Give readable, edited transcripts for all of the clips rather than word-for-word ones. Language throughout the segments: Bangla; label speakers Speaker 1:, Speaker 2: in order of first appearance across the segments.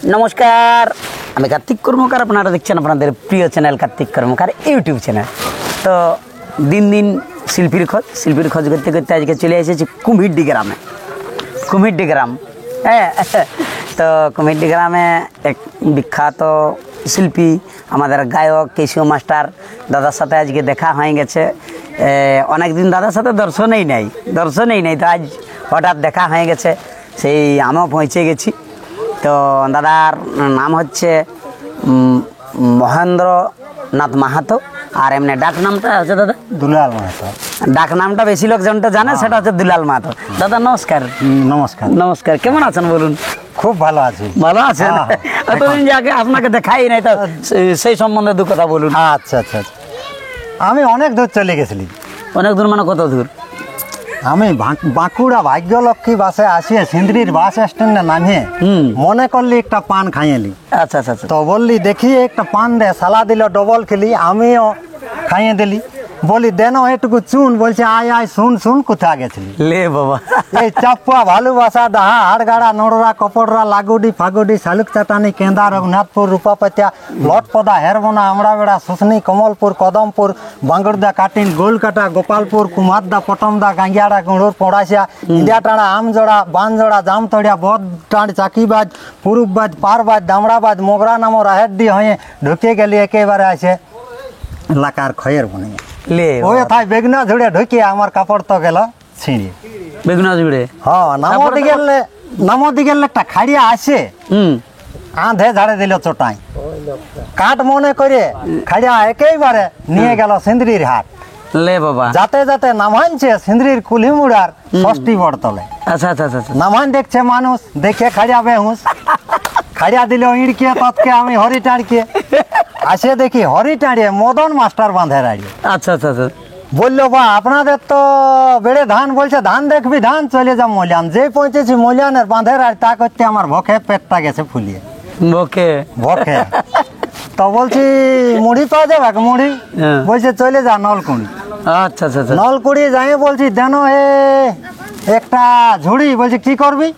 Speaker 1: নমস্কার, আমি কার্তিক কর্মকার। আপনারা দেখছেন আপনাদের প্রিয় চ্যানেল কার্তিক কর্মকার ইউটিউব চ্যানেল। তো দিন দিন শিল্পীর খোঁজ করতে করতে আজকে চলে এসেছি কুমিরডি গ্রামে। কুমিরডি গ্রাম, হ্যাঁ। তো কুমিরডি গ্রামে এক বিখ্যাত শিল্পী, আমাদের গায়ক কেশিও মাস্টার দাদার সাথে আজকে দেখা হয়ে গেছে। অনেকদিন দাদার সাথে দর্শনেই নেই। তো আজ হঠাৎ দেখা হয়ে গেছে, সেই আমিও পৌঁছে গেছি। তো দাদার নাম হচ্ছে মহেন্দ্রনাথ মাহাতো, আর এমনি ডাক নামটা হচ্ছে দাদা
Speaker 2: দুলাল মাহাতো।
Speaker 1: ডাক নামটা বেশি লোকজনটা জানে, সেটা হচ্ছে দুলাল মাহাতো। দাদা নমস্কার। নমস্কার, কেমন আছেন বলুন?
Speaker 2: খুব ভালো আছি।
Speaker 1: ভালো আছেন? এতদিন যে আগে আপনাকে দেখাই নাই, তো সেই সম্বন্ধে দু কথা বলুন।
Speaker 2: আচ্ছা, আমি অনেক দূর চলে গেছিলি।
Speaker 1: অনেক দূর মানে কত দূর?
Speaker 2: আমি বাঁকুড়া ভাগ্যলক্ষ্মী বাসে আসিয়ে সিন্দ্রির বাস স্ট্যান্ডে নামিয়ে মনে করলি একটা পান খাইয়েলি।
Speaker 1: আচ্ছা।
Speaker 2: তো বললি দেখি একটা পান দে, সালা দিল ডবল খেলি, আমিও খাইয়ে দিলি। বলি দেন এটুকু চুন, বলছে আয় শুন কোথা গেছিলি?
Speaker 1: লে বাবা,
Speaker 2: এই চাপুয়া ভালোবাসা ডাহা হাড়গাড়া নড়রা কপড়রা লাগুডি ফাগুডি শালুক চাটানি কেন্দা রঘুনাথপুর রূপাপাতিয়া লটপদা হেরবনা আমড়াবেড়া শুশনি কমলপুর কদমপুর বাঙ্গুরদা কাটিন গোলকাটা গোপালপুর কুমারদা পটমদা গাঙ্গিয়াড়া গুঁড়োর পড়াশিয়া ইন্ডিয়াটাড়া আমজোড়া বানজোড়া জামতড়িয়া বদটাঁড় চাকিবাজ পুরুববাজ পারবাজ দামড়াবাজ মোগরা নামো রাহেড্ডি হয়ে ঢুকে গেলি একেবারে আসে এলাকার খয়ের বনে। ওই থাই বেগনা ঝুড়ে ঢুকিয়ে আমার কাপড় তো গেল ছিঁড়ে।
Speaker 1: বেগুনা জুড়ে?
Speaker 2: হ্যাঁ, নামদি গেলে একটা খাড়িয়া আসে, আঁধে ঝাড়ে দিল চোটাই কাঠ মনে করে খাড়িয়া একেবারে নিয়ে গেল সিন্দ্রির হাট।
Speaker 1: লে বাবা,
Speaker 2: যাতে নামানছে সিন্দ্রির কুলি মুড়ার ৬০ বড়তলে।
Speaker 1: আচ্ছা।
Speaker 2: নামান দেখছে মানুষ, দেখে খাড়িয়া বেহুস, খাড়িয়া দিল ইঁড়কে, তৎকে আমি হরি টাঁড়কে আসে দেখি হরি টাঁড়িয়ে মদন মাস্টার বাঁধে রাড়িয়ে।
Speaker 1: আচ্ছা।
Speaker 2: বললো বা আপনাদের তো বেড়ে ধান, বলছে ধান দেখবি ধান, চলে যা মলিয়ান। যে পৌঁছেছি মলিয়ানের বাঁধের আর তা করতে আমার ভকে পেটটা গেছে ফুলিয়ে। ভকে তো বলছি মুড়ি পাওয়া যাবে? মুড়ি বলছে চলে যা নলকুড়ি।
Speaker 1: আচ্ছা।
Speaker 2: নলকুড়ি যাই বলছি দেন একটা ঝুড়ি। বলছে কি করবি?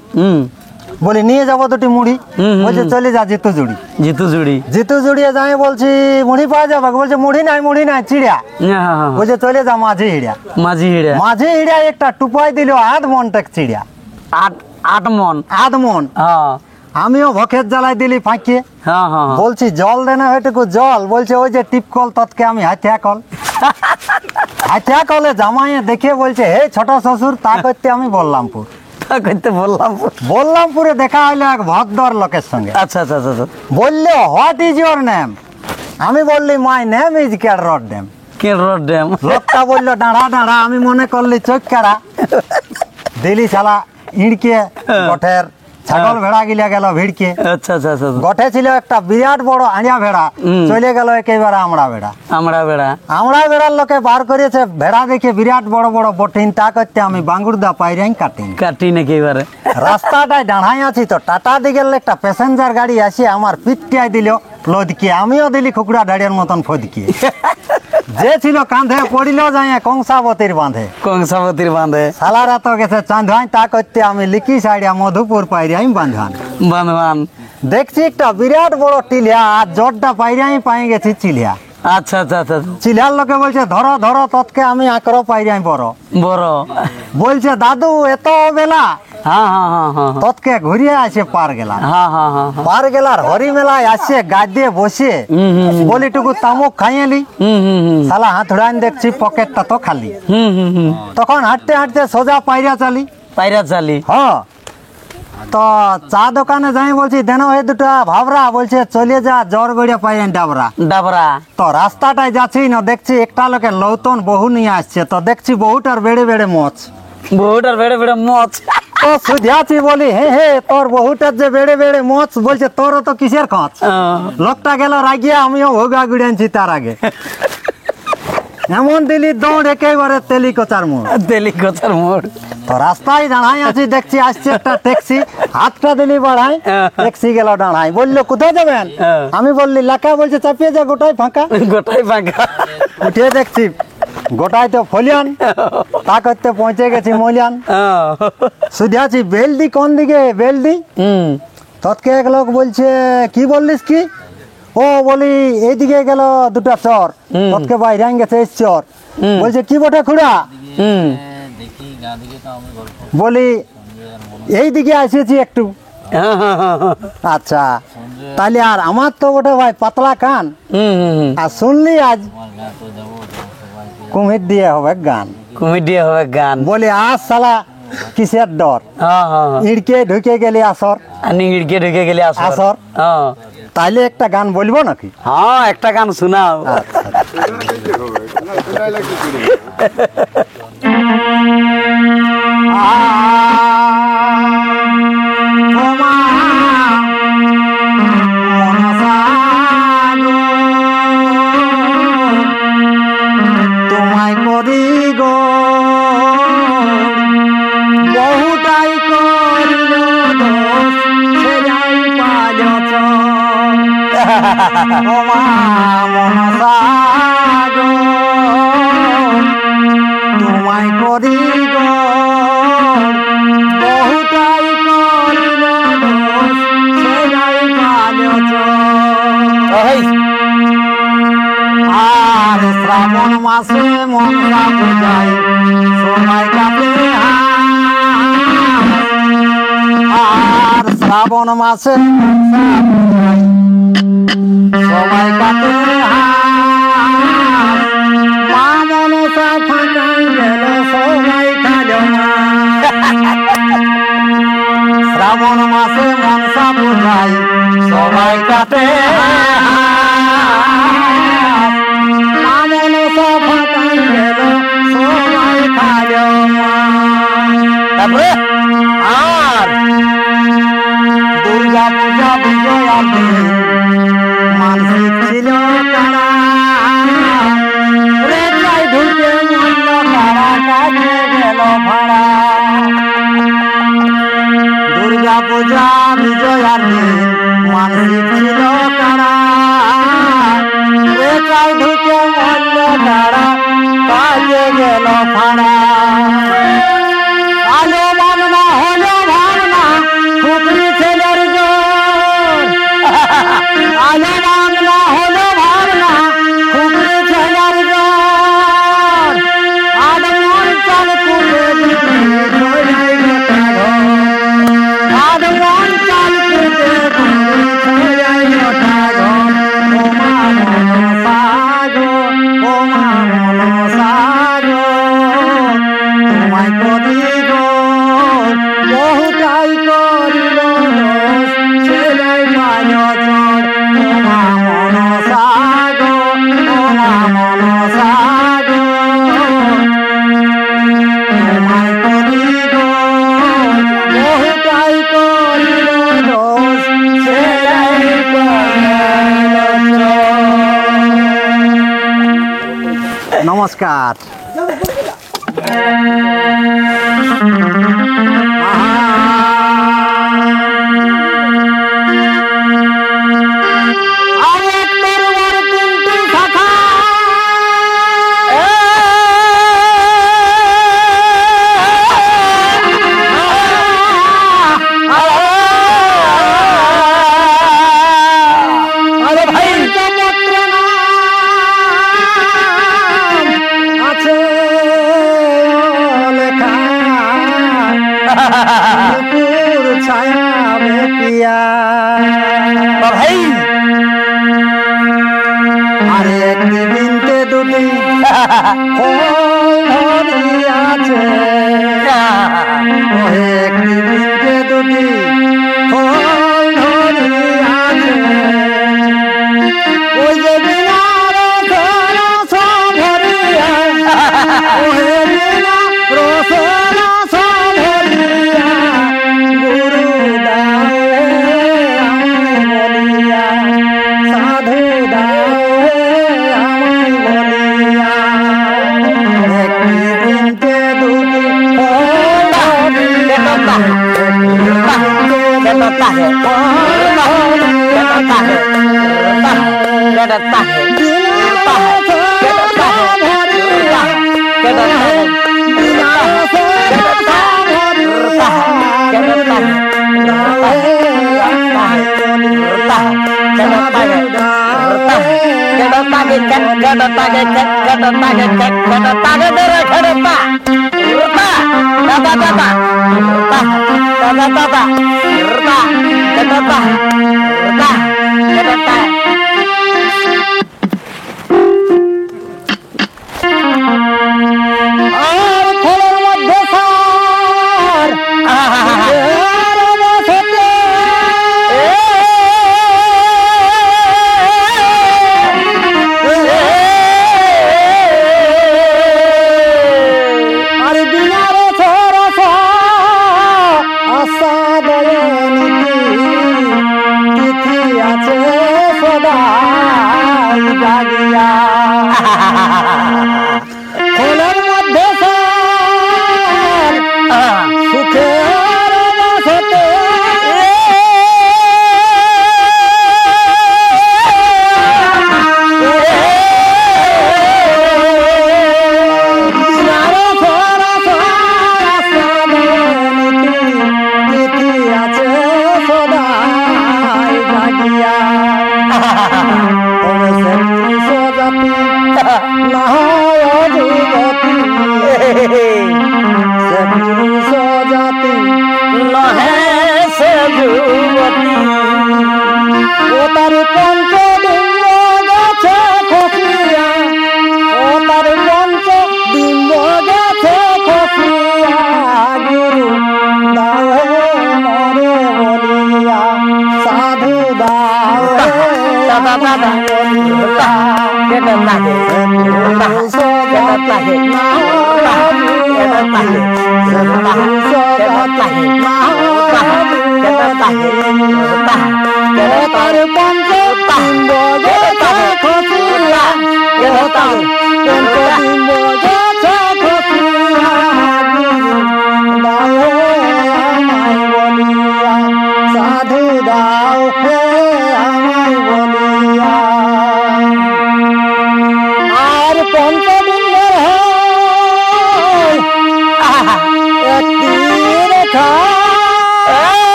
Speaker 2: বলি নিয়ে যাবো দুটি মুড়ি। বলছে চলে যা জিতু জুড়িয়ে যাই বলছি মুড়ি পাওয়া যাবে? বলছে মুড়ি নাই চিড়িয়া। বলছে চলে যা মাঝি হিড়িয়া একটা টুপাই দিল আধ মন টেক চিড়িয়া। আধ মন। আমিও ভকের জ্বালাই দিলি ফাঁকিয়ে। বলছি জল দেনা ওইটুকু জল। বলছে ওই যে টিপকল, তৎকে আমি হাতিয়া কলে জামাইয়ে দেখে বলছে হে ছোট শ্বশুর, তা করতে আমি বললামপুরে দেখা হইলো এক ভদ্র লোকের সঙ্গে।
Speaker 1: আচ্ছা।
Speaker 2: বললো হোয়াট ইজ ইউর নেম? আমি বললি মাই নেম ইজ কেরড ড্যাম। লোকটা বললো দাঁড়া। আমি মনে করলি চোখ কারা দিলি শালা ইঁড়কে গঠের ছাগল ভেড়া গিলা গেল ভিড়কে।
Speaker 1: আচ্ছা।
Speaker 2: গঠে ছিল একটা বিরাট বড় আড়িয়া ভেড়া, চলে গেল একেবারে আমড়া ভেড়ার লোকে বার করেছে। ভেড়া দেখে বিরাট বড় বটিন, তা করতে আমি বাঙ্গুরদা পাইরাই কাটিন একেবারে। রাস্তাটায় দাঁড়াই আছি, তো টাটা দিকে একটা প্যাসেঞ্জার গাড়ি আসে আমার পিটিয়াই দিল লদকিয়ে। আমিও দিলি খুকড়া ঢাড়িয়ার মতন ফদকিয়ে। যে ছিল কাঁধে পড়িল যাই কংসাবতীর বাঁধে। সালারা তো গেছে চাঁদাই, তা করতে আমি লিকি সাইডিয়া মধুপুর পাইরাই বাঁধবান। দেখছি একটা বিরাট বড় টিলিয়া, আর জটটা পাইরাই পাই গেছি চিলিয়া।
Speaker 1: আচ্ছা।
Speaker 2: চিলিয়ার লোকে বলছে ধরো, তৎকে আমি আঁকড়ো পাইরাই বড়। বলছে দাদু এত বেলা? তৎকে ঘুরিয়ে আসে পার গেলার হরি মেলায় আসে গাছ বসে। বলিটুকু তামুক খাইয়েলি, শালা হাত ধরাইন দেখছি পকেটটা তো খালি। তখন হাঁটতে সোজা পায়রা চালি। হ্যাঁ, তো চা দোকানে যাই বলছি দেন এই দুটা ভাবরা। বলছে চলে যা জ্বর বেড়ে পাইরেন ডাবরা। তো রাস্তাটায় যাচ্ছি না, দেখছি একটা লোকের লৌতন বহু নিয়ে আসছে। তো দেখছি বহুটার বেড়ে মোচ। তো সুঝাছি বলি হে তোর বহুটার যে বেড়ে মোচ। বলছে তোরও তো কিসের খোঁজ? লোকটা গেল রাগিয়া, আমিও ভোগা গুড়াইছি তার আগে। এমন দিলি দৌড় একেবারে তেলিকোচার মোড়। তো রাস্তায় দাঁড়াই আছি, দেখছি আসছে একটা ট্যাক্সি। হাতটা দিলি বাড়াই, ট্যাক্সি গেল দাঁড়াই। বললো কোথায় যাবেন? আমি বললি লাকা। বলছে চাপিয়ে যা, গোটাই ফাঁকা। উঠে দেখছি গোটাই তো ফলিয়ান। তা করতে পৌঁছে গেছি মলিয়ান। শুধাছি বেলদি কোন দিকে? বেলদি তৎকে এক লোক বলছে কি বললিস কি? ও বলি এইদিকে গেল দুটা চর, তৎকে বাইরে গেছে এই চর। বলছে কি বটে খুড়া? বলি এইদিকে আসেছি একটু। আচ্ছা, তাহলে আর আমার তো ওটা ভাই পাতলা কান, আর শুনলি আজ কুমির দিয়ে হবে গান।
Speaker 1: কুমির দিয়ে হবে গান।
Speaker 2: বলি আজ শালা কিসের ডর? ইড়কে ঢুকে গেলি আসর,
Speaker 1: ইড়কে ঢুকে গেলি
Speaker 2: আসর। তাইলে একটা গান বলবো নাকি?
Speaker 1: হ্যাঁ, একটা গান শোনাও।
Speaker 2: তোমায় করি গো বহুটাই করিল দোষ, সে যাই পাল মনসা গো তোমায় করি গো বহুটাই করিল দোষ, সে যাই পাল আর শ্রাবণ মাসে মনসা পূজায় সময় কাটে, আর শ্রাবণ মাসে সময় কাটে মা মনসা ফাঁকাই গেল সবাই খাল। শ্রাবণ মাসে মনসা পূজায় সবাই কাটে
Speaker 1: আর
Speaker 2: দুর্গা পূজা বিজয়ার দিন মানসিক ছিল কারা, রেখায় ঢুকে মূল্য কারা কাজে গেল ভাড়া। দুর্গা পূজা বিজয়ার দিন মানসিক ছিল কারা, রেখায় ঢুকে মূল্য কারা কাজে গেল ভাড়া। আলো ভাবনা হলো ভাবনা খুবই ছেলের জোর, আলো ভাবনা হলো ভাবনা খুবই ছেলের জোর, আদ মন চাল কুড়ে আদ মন চাল কুড়ে তোমায় করি গো বহুটাই করিল দোষ, ছেলে পায় চোর তোমা মনসা গো, তোমা মনসা গো তোমায় করি গো বহুটাই করিল দোষ, ছেলে পায় চোর। নমস্কার। আরে একটি বিনতে দুটি আছে, একটি বিনতে দুটি আছে, ওই যে বিনার ভরিয়া গুরু সাধু আমায় বলিয়া একটি বিনতে দুটি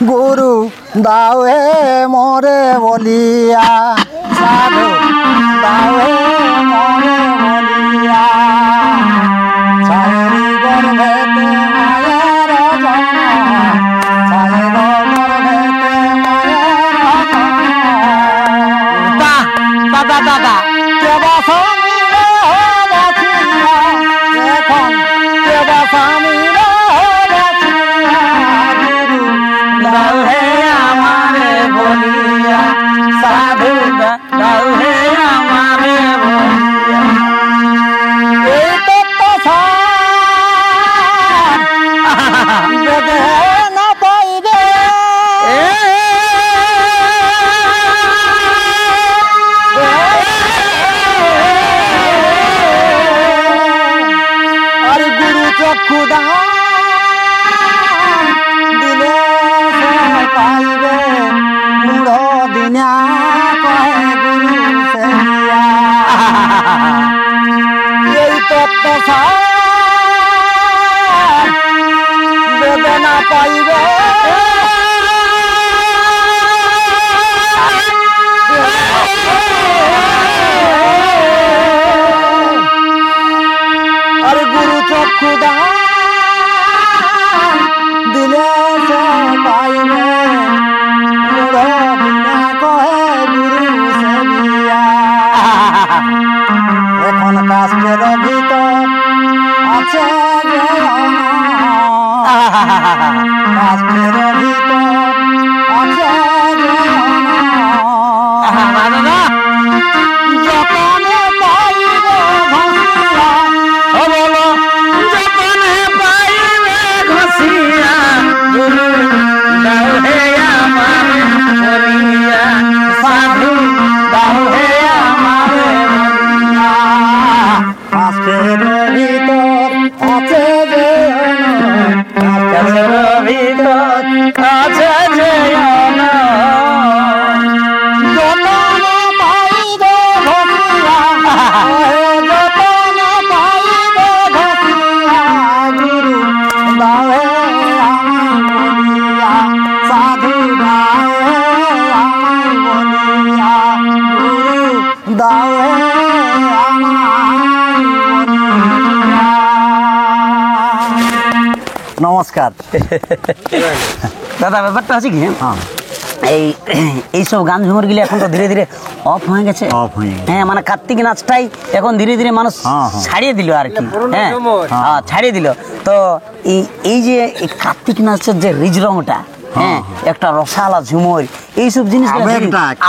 Speaker 2: গুরু দাও হে মরে বলিয়া সাধু দাও হে মরে বলিয়া ছায়েরি গর্ভেতে মায়ের জন্ম ছায়ের গর্ভেতে মায়ের জন্ম দাদা দাদা কেবা স্বামীর বাঁচিয়া এখন কেবা স্বামীর
Speaker 1: साधु दाऊ है हमारे
Speaker 2: खुदा दिले पाइबे मुड़ो दिना कहे गुरु से यही तत्व वेदना पाइबे अरे गुरु चक्षुदा এখন কাস্টের ভিতর আছে যে কাস্টের ভিতর আছে যে যতনে পাইবে ঘষিয়া
Speaker 1: বলো যতনে পাইবে ঘষিয়া গুরু দাও হে আমারে মরিয়া সাধু দাও হে আমারে মরিয়া
Speaker 2: কাস্টের ভিতর আছে যে
Speaker 1: কাছের ভিতর আছে যে
Speaker 2: যতনে পাইবে ঘষিয়া যতনে পাইবে ঘষিয়া গুরু দাও হে আমায় বলিয়া সাধু দাও হে আমায় বলিয়া গুরু দাও হে আমায় বলিয়া। নমস্কার।
Speaker 1: দাদা ব্যাপারটা আছে কি
Speaker 2: হ্যাঁ
Speaker 1: এইসব গান ঝুমুর গুলি এখন তো ধীরে ধীরে অফ হয়ে গেছে।
Speaker 2: অফ হয়ে গেছে।
Speaker 1: হ্যাঁ মানে কার্তিক নাচটাই এখন ধীরে ধীরে মানুষ
Speaker 2: হ্যাঁ, হ্যাঁ।
Speaker 1: ছাড়িয়ে দিল আর কি। হ্যাঁ হ্যাঁ ছাড়িয়ে দিল। তো এই যে এই কার্তিক নাচের যে রিজরংটা, হ্যাঁ একটা রসালা ঝুমুর এইসব জিনিস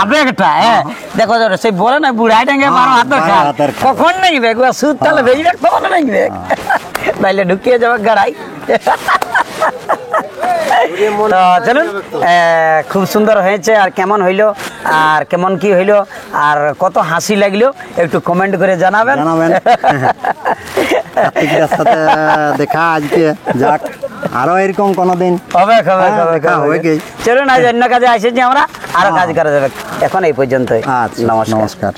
Speaker 1: আবেগটা, হ্যাঁ দেখো সেই বলে না বুড়াই ডাঙ্গে বারো হাতের খা, কখন নাকি দেখবো সুদ তাহলে ভেজে রাখতে পারো নাকি দেখ, তাইলে ঢুকিয়ে যাবে গাড়াই। তো চলুন, খুব সুন্দর হয়েছে। আর কেমন হইলো আর কেমন কি হইলো আর কত হাসি লাগলো একটু কমেন্ট করে জানাবেন।
Speaker 2: কার্তিকের সাথে দেখা আজকে যাক, আরো এরকম কোনোদিন
Speaker 1: হবে হবে
Speaker 2: হ্যাঁ,
Speaker 1: হবে
Speaker 2: দেখা হবে কি।
Speaker 1: চলুন আজ অন্য কাজে আসেছি আমরা, আরো কাজ করা যাবে। এখন এই পর্যন্তই।
Speaker 2: আচ্ছা, নমস্কার।